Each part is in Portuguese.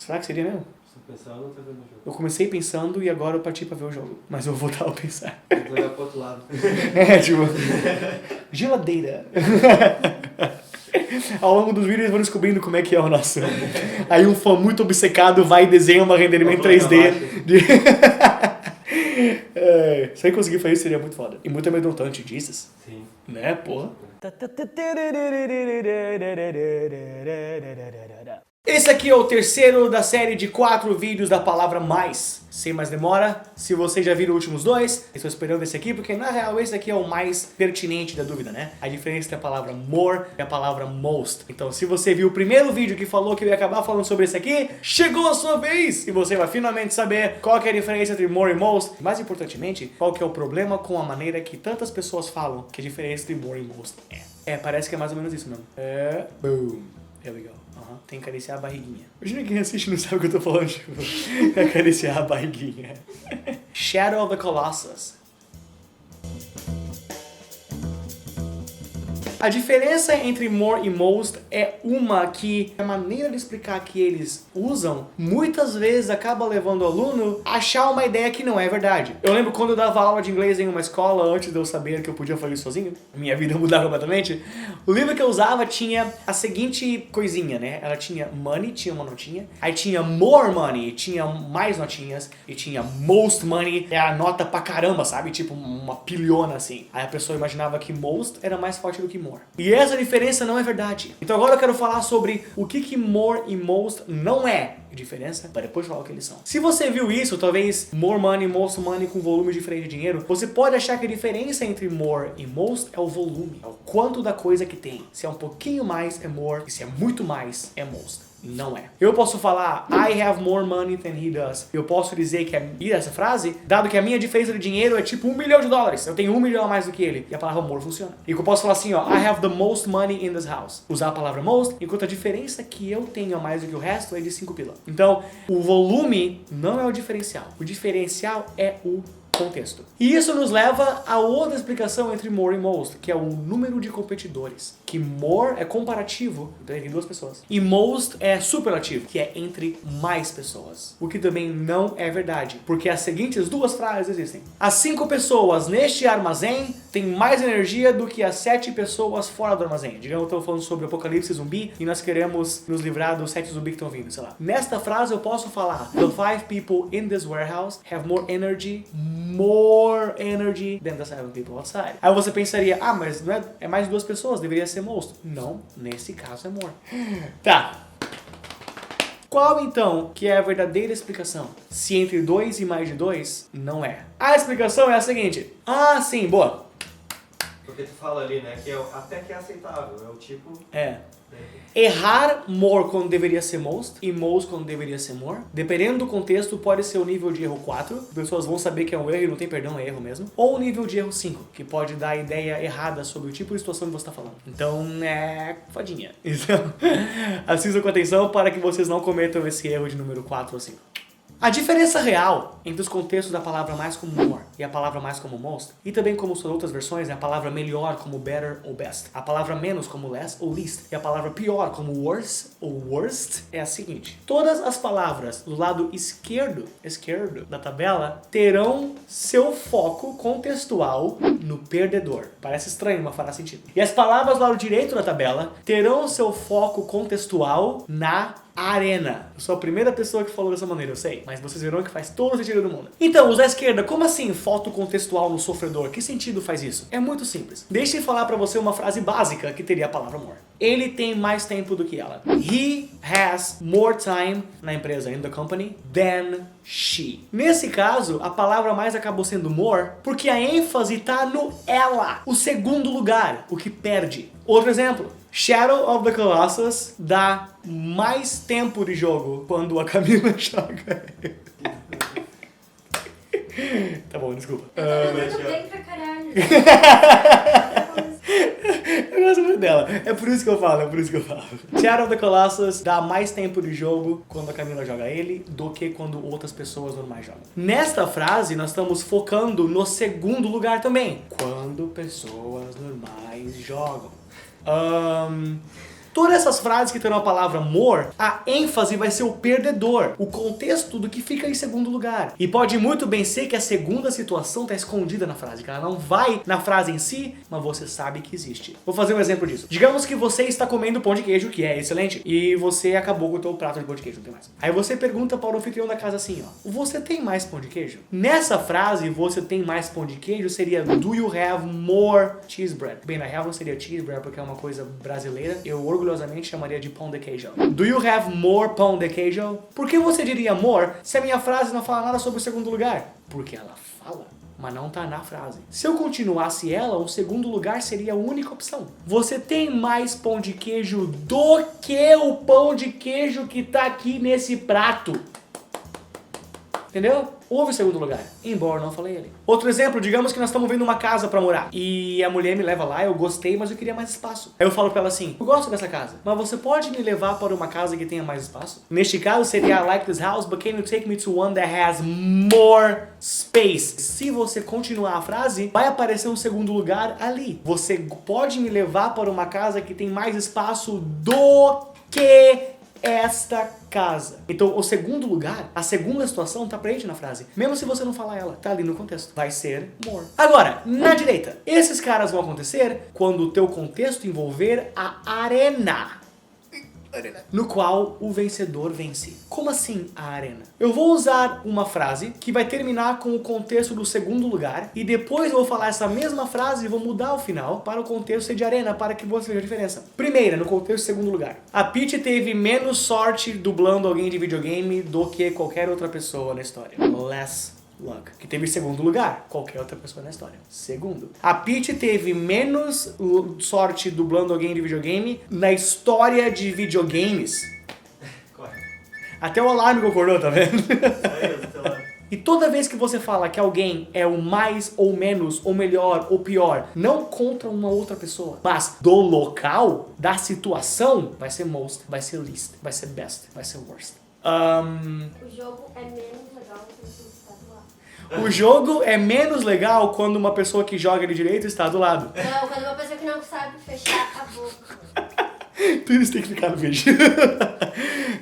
Será que seria mesmo? Pensando ou tá vendo o jogo? Eu comecei pensando e agora eu parti pra ver o jogo. Mas eu vou voltar a pensar. Vou olhar pro outro lado. Tipo... Geladeira. Ao longo dos vídeos eles vão descobrindo como é que é o nosso... Aí um fã muito obcecado vai e desenha uma renderimento 3D. Se eu conseguir fazer isso seria muito foda. E muito amedrontante, Jesus. Sim. Né, porra? Esse aqui é o terceiro da série de 4 vídeos da palavra mais. Sem mais demora, se vocês já viram os últimos 2, estou esperando esse aqui, porque na real esse aqui é o mais pertinente da dúvida, né? A diferença entre a palavra more e a palavra most. Então se você viu o primeiro vídeo que falou que eu ia acabar falando sobre esse aqui, chegou a sua vez! E você vai finalmente saber qual que é a diferença entre more e most. E mais importantemente, qual que é o problema com a maneira que tantas pessoas falam que a diferença entre more e most é. Parece que é mais ou menos isso mesmo. Boom. Here we go. Tem que acariciar a barriguinha. Imagina quem assiste e não sabe o que eu tô falando, tipo, acariciar a barriguinha. Shadow of the Colossus. A diferença entre more e most é uma que a maneira de explicar que eles usam muitas vezes acaba levando o aluno a achar uma ideia que não é verdade. Eu lembro quando eu dava aula de inglês em uma escola, antes de eu saber que eu podia fazer isso sozinho, minha vida mudava completamente, o livro que eu usava tinha a seguinte coisinha, né? Ela tinha money, tinha uma notinha, aí tinha more money, tinha mais notinhas, e tinha most money, é a nota pra caramba, sabe? Tipo uma pilhona assim. Aí a pessoa imaginava que most era mais forte do que more. E essa diferença não é verdade. Então agora eu quero falar sobre o que more e most não é diferença, para depois falar o que eles são. Se você viu isso, talvez more money, most money com volume diferente de dinheiro, você pode achar que a diferença entre more e most é o volume, é o quanto da coisa que tem. Se é um pouquinho mais é more, e se é muito mais é most. Não é. Eu posso falar I have more money than he does. Eu posso dizer que essa frase, dado que a minha diferença de dinheiro é tipo $1 milhão. Eu tenho $1 milhão a mais do que ele. E a palavra more funciona. E eu posso falar assim, ó, I have the most money in this house. Usar a palavra most, enquanto a diferença que eu tenho a mais do que o resto é de 5 pila. Então, o volume não é o diferencial. O diferencial é o contexto. E isso nos leva a outra explicação entre more e most, que é o número de competidores. Que more é comparativo entre 2 pessoas. E most é superlativo, que é entre mais pessoas. O que também não é verdade, porque as seguintes 2 frases existem. As 5 pessoas neste armazém têm mais energia do que as 7 pessoas fora do armazém. Digamos que eu estou falando sobre apocalipse zumbi e nós queremos nos livrar dos 7 zumbis que estão vindo, sei lá. Nesta frase eu posso falar the 5 people in this warehouse have more energy than the 7 people outside. Aí você pensaria, mas não é mais 2 pessoas, deveria ser most. Não, nesse caso é more. Tá. Qual então que é a verdadeira explicação? Se entre 2 e mais de 2, não é. A explicação é a seguinte. Sim, boa. Porque tu fala ali, né, que até que é aceitável, é o tipo... Errar more quando deveria ser most e most quando deveria ser more. Dependendo do contexto, pode ser o nível de erro 4. As pessoas vão saber que é um erro e não tem perdão, é erro mesmo. Ou o nível de erro 5, que pode dar a ideia errada sobre o tipo de situação que você está falando. Então, fodinha. Então, assistam com atenção para que vocês não cometam esse erro de número 4 ou 5. A diferença real entre os contextos da palavra mais como more e a palavra mais como most, e também como suas outras versões, é a palavra melhor como better ou best, a palavra menos como less ou least, e a palavra pior como worse ou worst, é a seguinte. Todas as palavras do lado esquerdo da tabela terão seu foco contextual no perdedor. Parece estranho, mas fará sentido. E as palavras do lado direito da tabela terão seu foco contextual na arena. Eu sou a primeira pessoa que falou dessa maneira, eu sei. Mas vocês verão que faz todo o sentido do mundo. Então, os da esquerda, como assim foto contextual no sofredor? Que sentido faz isso? É muito simples. Deixe eu falar pra você uma frase básica que teria a palavra more. Ele tem mais tempo do que ela. He has more time na empresa, in the company, than she. Nesse caso, a palavra mais acabou sendo more porque a ênfase tá no ela, o segundo lugar, o que perde. Outro exemplo. Shadow of the Colossus dá mais tempo de jogo quando a Camila joga. Tá bom, desculpa. Eu tô bem pra caralho. Eu gosto muito dela. É por isso que eu falo. Shadow of the Colossus dá mais tempo de jogo quando a Camila joga ele do que quando outras pessoas normais jogam. Nesta frase, nós estamos focando no segundo lugar também. Quando pessoas normais jogam. Todas essas frases que terão a palavra more, a ênfase vai ser o perdedor, o contexto do que fica em segundo lugar. E pode muito bem ser que a segunda situação está escondida na frase, que ela não vai na frase em si, mas você sabe que existe. Vou fazer um exemplo disso. Digamos que você está comendo pão de queijo, que é excelente, e você acabou com o seu prato de pão de queijo, não tem mais. Aí você pergunta para o anfitrião da casa assim, ó, você tem mais pão de queijo? Nessa frase, você tem mais pão de queijo, seria do you have more cheese bread? Bem, na real não seria cheese bread porque é uma coisa brasileira, eu orgulhosamente chamaria de pão de queijo. Do you have more pão de queijo? Por que você diria more se a minha frase não fala nada sobre o segundo lugar? Porque ela fala, mas não tá na frase. Se eu continuasse ela, o segundo lugar seria a única opção. Você tem mais pão de queijo do que o pão de queijo que tá aqui nesse prato. Entendeu? Houve o segundo lugar, embora eu não falei ali. Outro exemplo, digamos que nós estamos vendo uma casa pra morar e a mulher me leva lá, eu gostei, mas eu queria mais espaço. Aí eu falo pra ela assim, eu gosto dessa casa, mas você pode me levar para uma casa que tenha mais espaço? Neste caso seria I like this house, but can you take me to one that has more space? Se você continuar a frase, vai aparecer um segundo lugar ali. Você pode me levar para uma casa que tem mais espaço do que esta casa. Então, o segundo lugar, a segunda situação tá presente na frase. Mesmo se você não falar ela, tá ali no contexto. Vai ser more. Agora, na direita, esses caras vão acontecer quando o teu contexto envolver a arena, no qual o vencedor vence. Como assim a arena? Eu vou usar uma frase que vai terminar com o contexto do segundo lugar e depois eu vou falar essa mesma frase e vou mudar o final para o contexto ser de arena, para que você veja a diferença. Primeira, no contexto do segundo lugar. A Peach teve menos sorte dublando alguém de videogame do que qualquer outra pessoa na história. Less luck. Que teve segundo lugar, qualquer outra pessoa na história. Segundo. A Peach teve menos sorte dublando alguém de videogame na história de videogames. Até o alarme concordou, tá vendo? E toda vez que você fala que alguém é o mais ou menos, ou melhor, ou pior, não contra uma outra pessoa, mas do local, da situação, vai ser most, vai ser least, vai ser best, vai ser worst. O jogo é menos legal quando você está do lado. O jogo é menos legal quando uma pessoa que joga de direito está do lado. Não, quando uma pessoa que não sabe fechar a boca. Tudo isso tem que ficar no vídeo.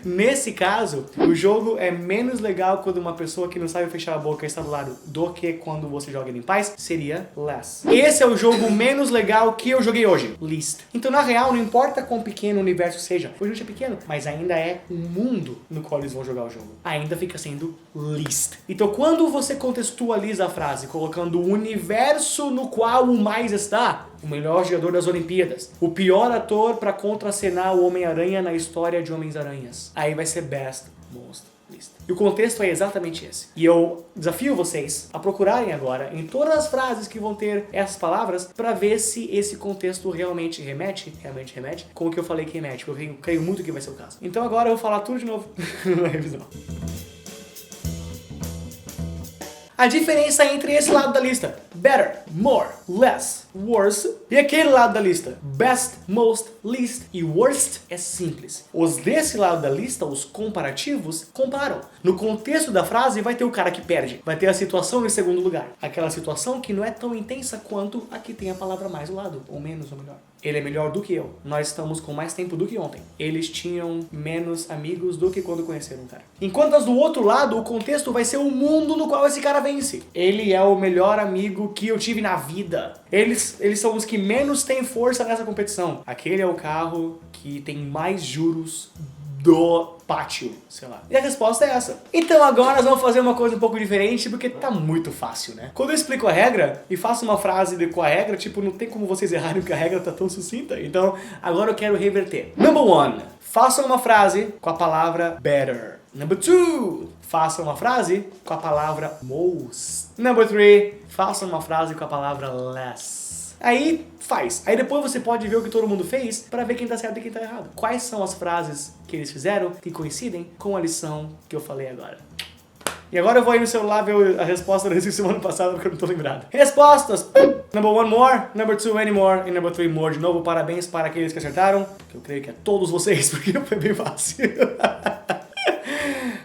Nesse caso, o jogo é menos legal quando uma pessoa que não sabe fechar a boca está do lado do que quando você joga ele em paz, seria less. Esse é o jogo menos legal que eu joguei hoje, least. Então, na real, não importa quão pequeno o universo seja, o jogo é pequeno, mas ainda é um mundo no qual eles vão jogar o jogo. Ainda fica sendo least. Então, quando você contextualiza a frase, colocando o universo no qual o mais está, o melhor jogador das Olimpíadas, o pior ator para contracenar o Homem-Aranha na história de Homens-Aranhas. Aí vai ser best, most, least. E o contexto é exatamente esse. E eu desafio vocês a procurarem agora em todas as frases que vão ter essas palavras para ver se esse contexto realmente remete com o que eu falei que remete. Porque eu creio muito que vai ser o caso. Então agora eu vou falar tudo de novo na revisão. A diferença entre esse lado da lista, better, more, less, worse, e aquele lado da lista, best, most, least e worst, é simples. Os desse lado da lista, os comparativos, comparam. No contexto da frase vai ter o cara que perde, vai ter a situação em segundo lugar. Aquela situação que não é tão intensa quanto a que tem a palavra mais do lado, ou menos ou melhor. Ele é melhor do que eu. Nós estamos com mais tempo do que ontem. Eles tinham menos amigos do que quando conheceram o cara. Enquanto as do outro lado, o contexto vai ser o mundo no qual esse cara vence. Ele é o melhor amigo que eu tive na vida. Eles são os que menos têm força nessa competição. Aquele é o carro que tem mais juros do pátio, sei lá. E a resposta é essa. Então agora nós vamos fazer uma coisa um pouco diferente, porque tá muito fácil, né? Quando eu explico a regra e faço uma frase com a regra, tipo, não tem como vocês errarem porque a regra tá tão sucinta. Então, agora eu quero reverter. Number 1. Faça uma frase com a palavra better. Number 2. Faça uma frase com a palavra most. Number 3. Faça uma frase com a palavra less. Aí faz. Aí depois você pode ver o que todo mundo fez para ver quem tá certo e quem tá errado. Quais são as frases que eles fizeram que coincidem com a lição que eu falei agora. E agora eu vou aí no celular ver a resposta da semana passada porque eu não tô lembrado. Respostas! Number 1, more. Number 2, any more. E number 3, more. De novo, parabéns para aqueles que acertaram. Que eu creio que é todos vocês, porque foi bem fácil.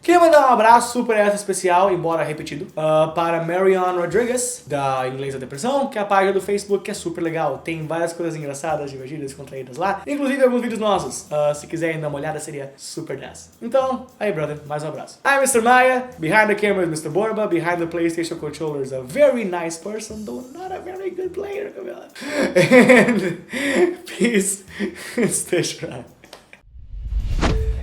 Queria mandar um abraço super extra especial, embora repetido, para Marion Rodriguez, da Inglês da Depressão, que é a página do Facebook que é super legal. Tem várias coisas engraçadas, divertidas, contraídas lá. Inclusive alguns vídeos nossos. Se quiserem dar uma olhada, seria super 10. Então, aí brother, mais um abraço. I'm Mr. Maia, behind the camera is Mr. Borba, behind the PlayStation controller is a very nice person, though not a very good player, Camila. And peace, stay strong.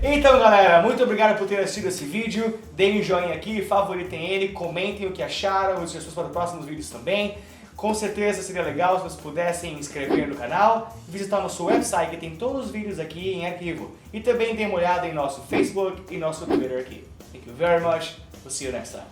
Então galera, muito obrigado por ter assistido esse vídeo, deem um joinha aqui, favoritem ele, comentem o que acharam, as sugestões para os próximos vídeos também. Com certeza seria legal se vocês pudessem inscrever no canal, visitar nosso website que tem todos os vídeos aqui em arquivo. E também dê uma olhada em nosso Facebook e nosso Twitter aqui. Thank you very much, we'll see you next time.